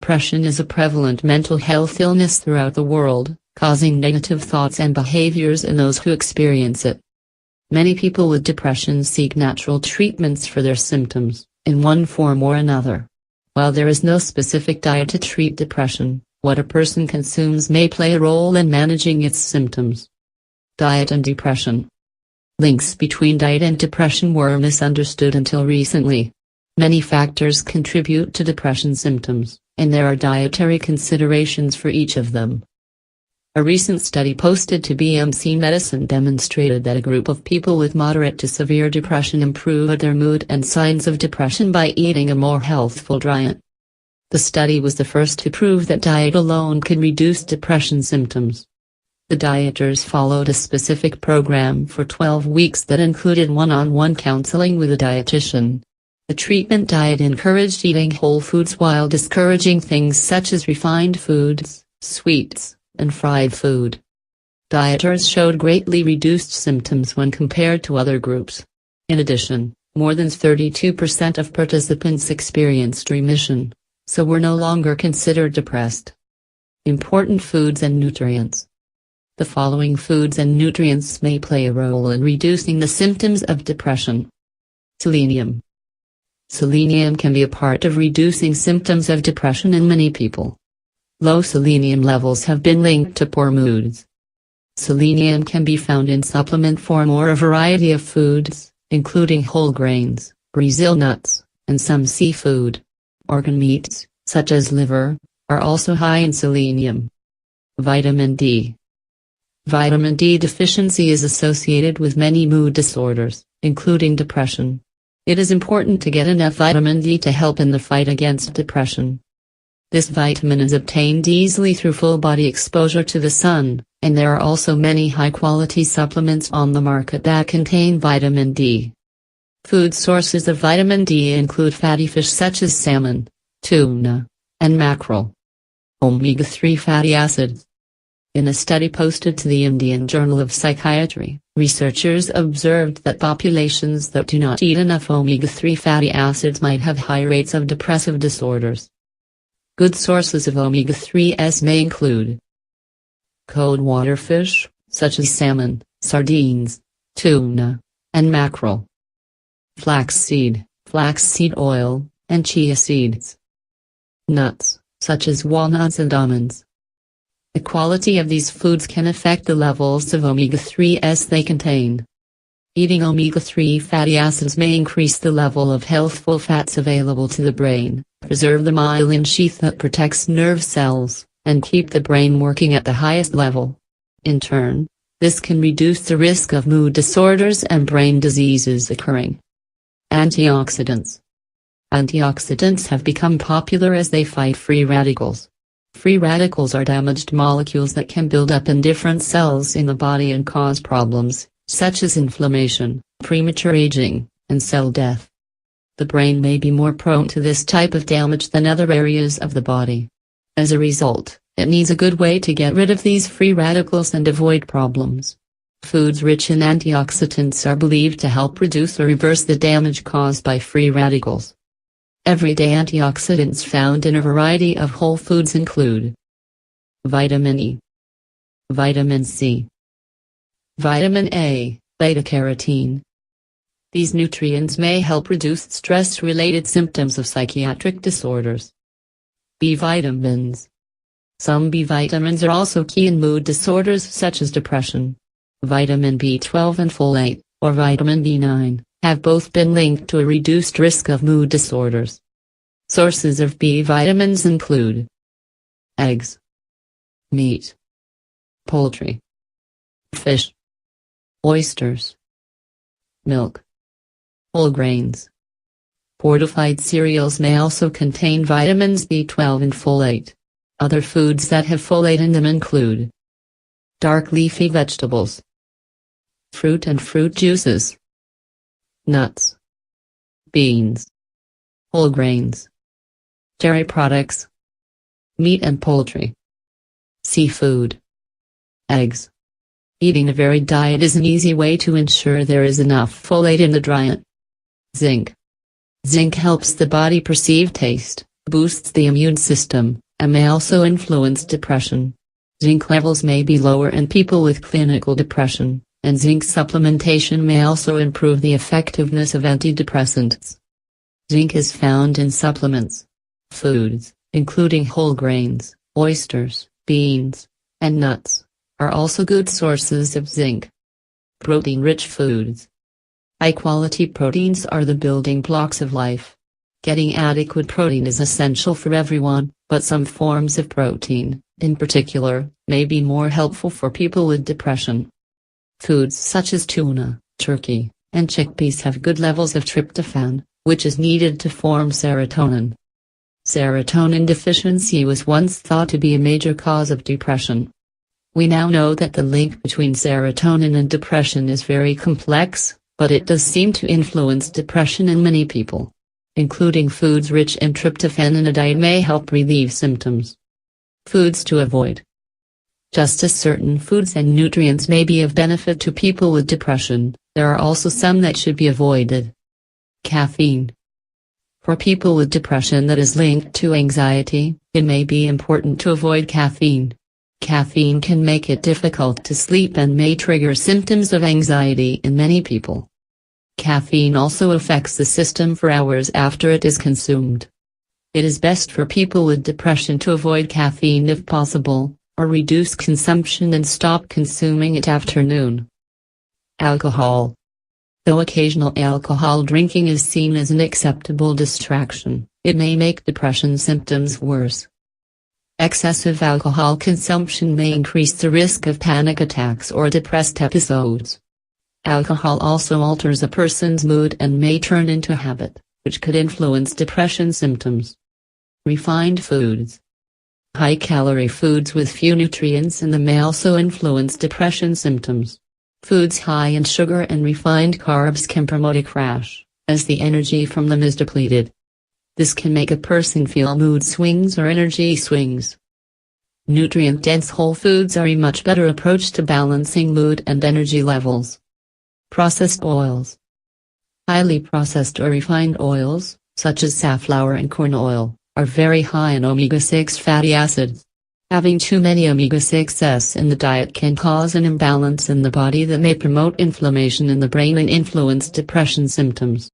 Depression is a prevalent mental health illness throughout the world, causing negative thoughts and behaviors in those who experience it. Many people with depression seek natural treatments for their symptoms, in one form or another. While there is no specific diet to treat depression, what a person consumes may play a role in managing its symptoms. Diet and depression. Links between diet and depression were misunderstood until recently. Many factors contribute to depression symptoms, and there are dietary considerations for each of them. A recent study posted to BMC Medicine demonstrated that a group of people with moderate to severe depression improved their mood and signs of depression by eating a more healthful diet. The study was the first to prove that diet alone can reduce depression symptoms. The dieters followed a specific program for 12 weeks that included one-on-one counseling with a dietitian. The treatment diet encouraged eating whole foods while discouraging things such as refined foods, sweets, and fried food. Dieters showed greatly reduced symptoms when compared to other groups. In addition, more than 32% of participants experienced remission, so were no longer considered depressed. Important foods and nutrients. The following foods and nutrients may play a role in reducing the symptoms of depression. Selenium. Selenium can be a part of reducing symptoms of depression in many people. Low selenium levels have been linked to poor moods. Selenium can be found in supplement form or a variety of foods, including whole grains, Brazil nuts, and some seafood. Organ meats, such as liver, are also high in selenium. Vitamin D. Vitamin D deficiency is associated with many mood disorders, including depression. It is important to get enough vitamin D to help in the fight against depression. This vitamin is obtained easily through full-body exposure to the sun, and there are also many high-quality supplements on the market that contain vitamin D. Food sources of vitamin D include fatty fish such as salmon, tuna, and mackerel. Omega-3 fatty acids. In a study posted to the Indian Journal of Psychiatry, researchers observed that populations that do not eat enough omega-3 fatty acids might have high rates of depressive disorders. Good sources of omega-3s may include cold water fish, such as salmon, sardines, tuna, and mackerel. Flaxseed oil, and chia seeds. Nuts, such as walnuts and almonds. The quality of these foods can affect the levels of omega-3s they contain. Eating omega-3 fatty acids may increase the level of healthful fats available to the brain, preserve the myelin sheath that protects nerve cells, and keep the brain working at the highest level. In turn, this can reduce the risk of mood disorders and brain diseases occurring. Antioxidants. Antioxidants have become popular as they fight free radicals. Free radicals are damaged molecules that can build up in different cells in the body and cause problems, such as inflammation, premature aging, and cell death. The brain may be more prone to this type of damage than other areas of the body. As a result, it needs a good way to get rid of these free radicals and avoid problems. Foods rich in antioxidants are believed to help reduce or reverse the damage caused by free radicals. Everyday antioxidants found in a variety of whole foods include vitamin E, vitamin C, vitamin A, beta-carotene. These nutrients may help reduce stress-related symptoms of psychiatric disorders. B vitamins. Some B vitamins are also key in mood disorders such as depression. Vitamin B12 and folate, or vitamin B9, have both been linked to a reduced risk of mood disorders. Sources of B vitamins include eggs, meat, poultry, fish, oysters, milk, whole grains. Fortified cereals may also contain vitamins B12 and folate. Other foods that have folate in them include dark leafy vegetables, fruit and fruit juices, nuts, beans, whole grains, dairy products, meat and poultry, seafood, eggs. Eating a varied diet is an easy way to ensure there is enough folate in the diet. Zinc. Zinc helps the body perceive taste, boosts the immune system, and may also influence depression. Zinc levels may be lower in people with clinical depression, and zinc supplementation may also improve the effectiveness of antidepressants. Zinc is found in supplements. Foods, including whole grains, oysters, beans, and nuts, are also good sources of zinc. Protein-rich foods. High-quality proteins are the building blocks of life. Getting adequate protein is essential for everyone, but some forms of protein, in particular, may be more helpful for people with depression. Foods such as tuna, turkey, and chickpeas have good levels of tryptophan, which is needed to form serotonin. Serotonin deficiency was once thought to be a major cause of depression. We now know that the link between serotonin and depression is very complex, but it does seem to influence depression in many people. Including foods rich in tryptophan in a diet may help relieve symptoms. Foods to avoid. Just as certain foods and nutrients may be of benefit to people with depression, there are also some that should be avoided. Caffeine. For people with depression that is linked to anxiety, it may be important to avoid caffeine. Caffeine can make it difficult to sleep and may trigger symptoms of anxiety in many people. Caffeine also affects the system for hours after it is consumed. It is best for people with depression to avoid caffeine if possible, or reduce consumption and stop consuming it after noon. Alcohol. Though occasional alcohol drinking is seen as an acceptable distraction, it may make depression symptoms worse. Excessive alcohol consumption may increase the risk of panic attacks or depressed episodes. Alcohol also alters a person's mood and may turn into a habit, which could influence depression symptoms. Refined foods. High-calorie foods with few nutrients in them may also influence depression symptoms. Foods high in sugar and refined carbs can promote a crash, as the energy from them is depleted. This can make a person feel mood swings or energy swings. Nutrient-dense whole foods are a much better approach to balancing mood and energy levels. Processed oils. Highly processed or refined oils, such as safflower and corn oil, are very high in omega-6 fatty acids. Having too many omega-6s in the diet can cause an imbalance in the body that may promote inflammation in the brain and influence depression symptoms.